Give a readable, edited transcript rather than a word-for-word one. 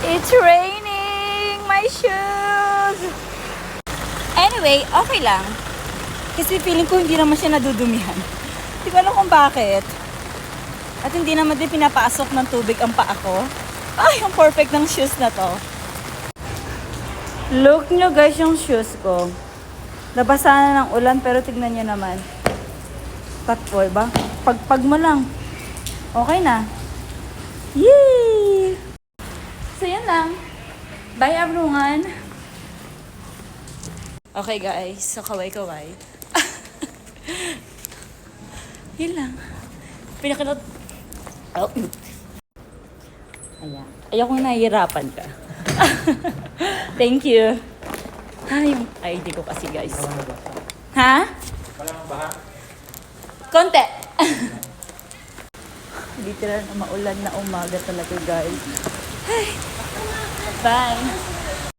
It's raining! My shoes! Anyway, okay lang. Kasi feeling ko hindi naman siya nadudumihan. Hindi ko alam kung bakit. At hindi naman din pinapasok ng tubig ang paa ko. Ay, ang perfect ng shoes na to. Look nyo guys yung shoes ko. Nabasa na ng ulan pero tignan nyo naman. Tatboy ba? Pagpag mo lang. Okay na. Yay! So yan lang. Bye everyone. Okay guys, so kaway-kaway. Yun lang. Pinakalot. Oh. Ayan. Ayaw kong nahihirapan ka. Thank you. Yung ID ko kasi guys. Ha? Walang baha. Konti. Literal na maulan na umaga talaga guys. Bye.